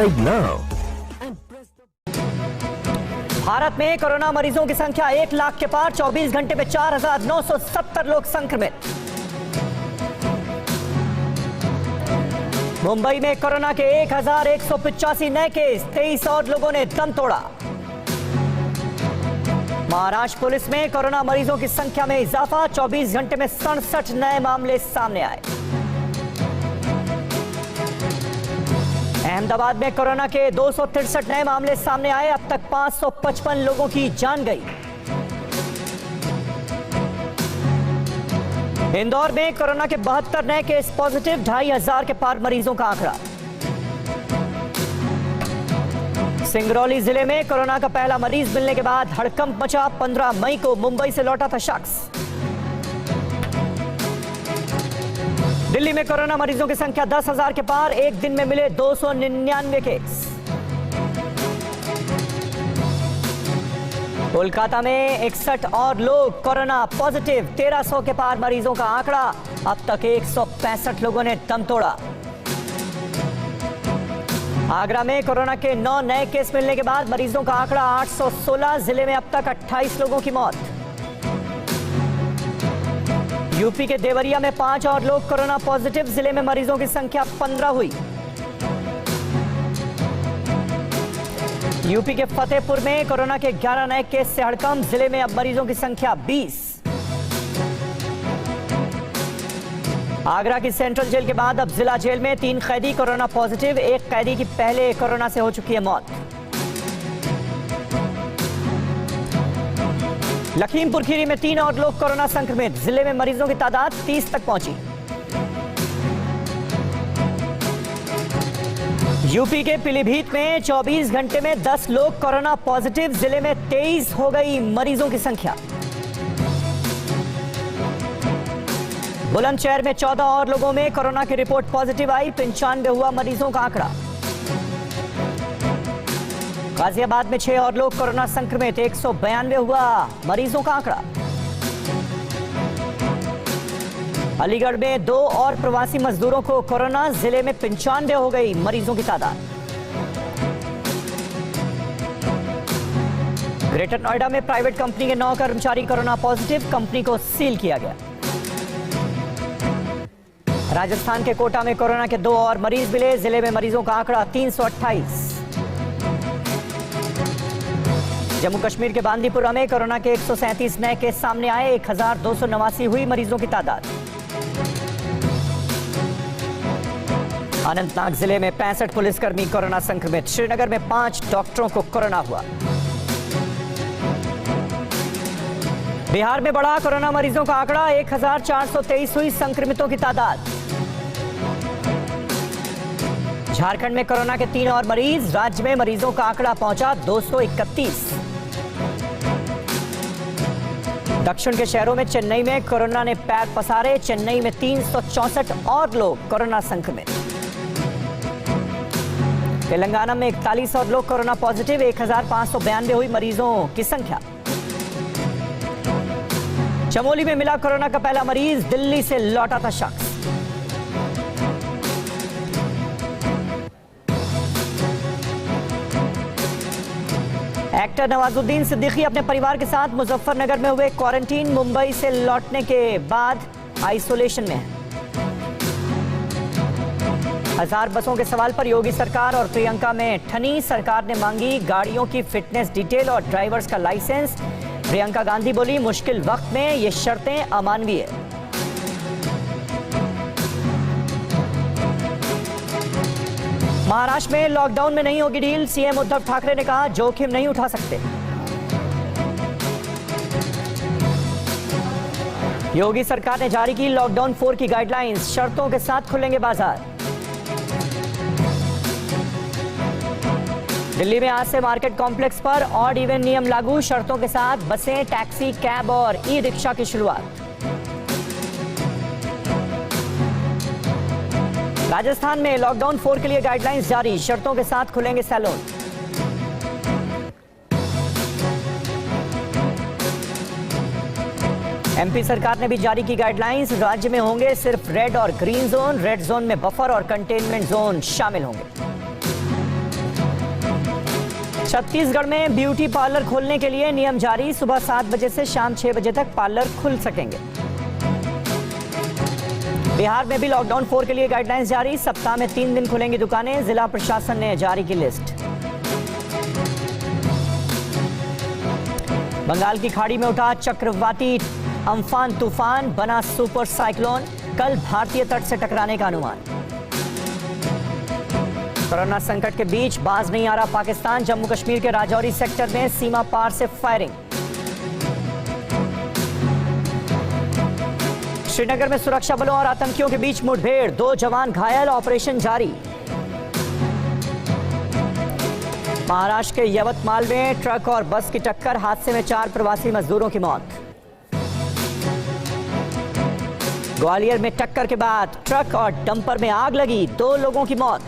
Subscribe now. Bharat में corona मरीजों की संख्या 1 लाख के पार, 24 घंटे में 4,970 लोग संक्रमित। मुंबई में कोरोना के 1,185 नए केस, 23 और लोगों ने दम तोड़ा। महाराष्ट्र पुलिस में कोरोना मरीजों की संख्या में इजाफा, 24 घंटे में 67 नए मामले सामने आए। अहमदाबाद में कोरोना के 263 नए मामले सामने आए, अब तक 555 लोगों की जान गई। इंदौर में कोरोना के 72 नए केस पॉजिटिव, 2,500 के पार मरीजों का आंकड़ा। सिंगरौली जिले में कोरोना का पहला मरीज मिलने के बाद हड़कंप मचा, 15 मई को मुंबई से लौटा था शख्स। दिल्ली में कोरोना मरीजों की संख्या 10,000 के पार, एक दिन में मिले 299 केस। कोलकाता में 61 और लोग कोरोना पॉजिटिव, 1,300 के पार मरीजों का आंकड़ा, अब तक 165 लोगों ने दम तोड़ा। आगरा में कोरोना के 9 नए केस मिलने के बाद मरीजों का आंकड़ा 816, जिले में अब तक 28 लोगों की मौत। यूपी के देवरिया में 5 और लोग कोरोना पॉजिटिव, जिले में मरीजों की संख्या 15 हुई। यूपी के फतेहपुर में कोरोना के 11 नए केस से हड़कंप, जिले में अब मरीजों की संख्या 20। आगरा की सेंट्रल जेल के बाद अब जिला जेल में 3 कैदी कोरोना पॉजिटिव, एक कैदी की पहले कोरोना से हो चुकी है मौत। लखीमपुर खीरी में 3 और लोग कोरोना संक्रमित, जिले में मरीजों की तादाद 30 तक पहुंची। यूपी के पीलीभीत में 24 घंटे में 10 लोग कोरोना पॉजिटिव, जिले में 23 हो गई मरीजों की संख्या। बुलंदशहर में 14 और लोगों में कोरोना की रिपोर्ट पॉजिटिव आई, 95 हुआ मरीजों का आंकड़ा। गाजियाबाद में 6 और लोग कोरोना संक्रमित, 192 हुआ मरीजों का आंकड़ा। अलीगढ़ में 2 और प्रवासी मजदूरों को कोरोना, जिले में 95 हो गई मरीजों की तादाद। ग्रेटर नोएडा में प्राइवेट कंपनी के 9 कर्मचारी कोरोना पॉजिटिव, कंपनी को सील किया गया। राजस्थान के कोटा में कोरोना के 2 और मरीज मिले, जिले में मरीजों का आंकड़ा 328। जम्मू कश्मीर के बांदीपुरा में कोरोना के 137 नए केस सामने आए, 1,289 हुई मरीजों की तादाद। अनंतनाग जिले में 65 पुलिसकर्मी कोरोना संक्रमित, श्रीनगर में 5 डॉक्टरों को कोरोना हुआ। बिहार में बढ़ा कोरोना मरीजों का आंकड़ा, 1,423 हुई संक्रमितों की तादाद। झारखंड में कोरोना के 3 और मरीज, राज्य में मरीजों का आंकड़ा पहुंचा 231। दक्षिण के शहरों में चेन्नई में कोरोना ने पैर पसारे, चेन्नई में 364 और लोग कोरोना संक्रमित। तेलंगाना में 41 और लोग कोरोना पॉजिटिव, 1,592 हुई मरीजों की संख्या। चमोली में मिला कोरोना का पहला मरीज, दिल्ली से लौटा था शख्स। एक्टर नवाजुद्दीन सिद्दीकी अपने परिवार के साथ मुजफ्फरनगर में हुए क्वारंटीन, मुंबई से लौटने के बाद आइसोलेशन में है। 1000 बसों के सवाल पर योगी सरकार और प्रियंका में ठनी, सरकार ने मांगी गाड़ियों की फिटनेस डिटेल और ड्राइवर्स का लाइसेंस। प्रियंका गांधी बोली, मुश्किल वक्त में ये शर्तें अमानवीय। महाराष्ट्र में लॉकडाउन में नहीं होगी ढील, सीएम उद्धव ठाकरे ने कहा जोखिम नहीं उठा सकते। योगी सरकार ने जारी की लॉकडाउन 4 की गाइडलाइंस, शर्तों के साथ खुलेंगे बाजार। दिल्ली में आज से मार्केट कॉम्प्लेक्स पर ऑड इवन नियम लागू, शर्तों के साथ बसें, टैक्सी, कैब और ई रिक्शा की शुरुआत। राजस्थान में लॉकडाउन 4 के लिए गाइडलाइंस जारी, शर्तों के साथ खुलेंगे सैलून। एमपी सरकार ने भी जारी की गाइडलाइंस, राज्य में होंगे सिर्फ रेड और ग्रीन जोन, रेड जोन में बफर और कंटेनमेंट जोन शामिल होंगे। छत्तीसगढ़ में ब्यूटी पार्लर खोलने के लिए नियम जारी। सुबह 7 बजे से शाम 6 बजे तक पार्लर खुल सकेंगे। बिहार में भी लॉकडाउन 4 के लिए गाइडलाइंस जारी। सप्ताह में 3 दिन खुलेंगी दुकानें। जिला प्रशासन ने जारी की लिस्ट। बंगाल की खाड़ी में उठा चक्रवाती अम्फान तूफान, बना सुपर साइक्लोन। कल भारतीय तट से टकराने का अनुमान। कोरोना संकट के बीच बाज नहीं आ रहा पाकिस्तान। जम्मू कश्मीर के राजौरी सेक्टर में सीमा पार से फायरिंग। श्रीनगर में सुरक्षा बलों और आतंकियों के बीच मुठभेड़, 2 जवान घायल, ऑपरेशन जारी। महाराष्ट्र के यवतमाल में ट्रक और बस की टक्कर, हादसे में 4 प्रवासी मजदूरों की मौत। ग्वालियर में टक्कर के बाद ट्रक और डंपर में आग लगी, 2 लोगों की मौत।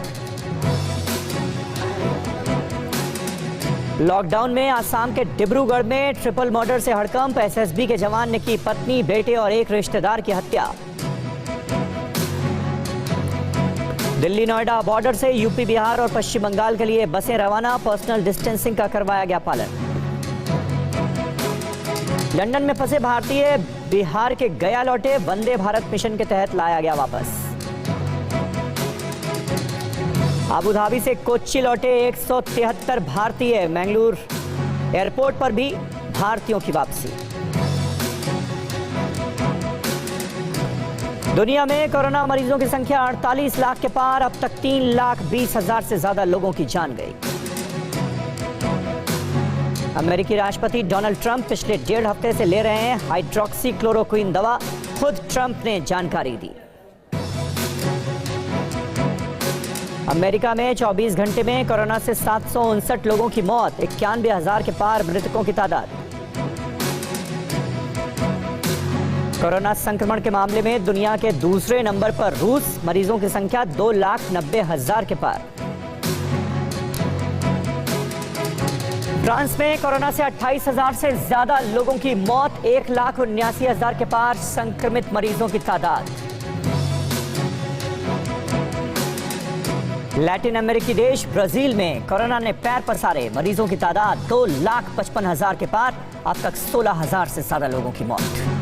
लॉकडाउन में आसाम के डिब्रूगढ़ में ट्रिपल मर्डर से हड़कंप। एसएसबी के जवान ने की पत्नी, बेटे और एक रिश्तेदार की हत्या। दिल्ली नोएडा बॉर्डर से यूपी, बिहार और पश्चिम बंगाल के लिए बसें रवाना। पर्सनल डिस्टेंसिंग का करवाया गया पालन। लंदन में फंसे भारतीय बिहार के गया लौटे। वंदे भारत मिशन के तहत लाया गया वापस। अबू धाबी से कोच्चि लौटे 173 भारतीय। मैंगलोर एयरपोर्ट पर भी भारतीयों की वापसी। दुनिया में कोरोना मरीजों की संख्या 48 लाख के पार। अब तक 3,20,000 से ज्यादा लोगों की जान गई। अमेरिकी राष्ट्रपति डोनाल्ड ट्रंप पिछले 1.5 हफ्ते से ले रहे हैं हाइड्रोक्सीक्लोरोक्विन दवा। खुद ट्रंप ने जानकारी दी। अमेरिका में 24 घंटे में कोरोना से 759 लोगों की मौत। 91,000 के पार मृतकों की तादाद। कोरोना संक्रमण के मामले में दुनिया के दूसरे नंबर पर रूस। मरीजों की संख्या 2,90,000 के पार। फ्रांस में कोरोना से 28,000 से ज्यादा लोगों की मौत। 1,79,000 के पार संक्रमित मरीजों की तादाद। लैटिन अमेरिकी देश ब्राजील में कोरोना ने पैर पसारे। मरीजों की तादाद 2,55,000 के पार। अब तक 16,000 से ज्यादा लोगों की मौत।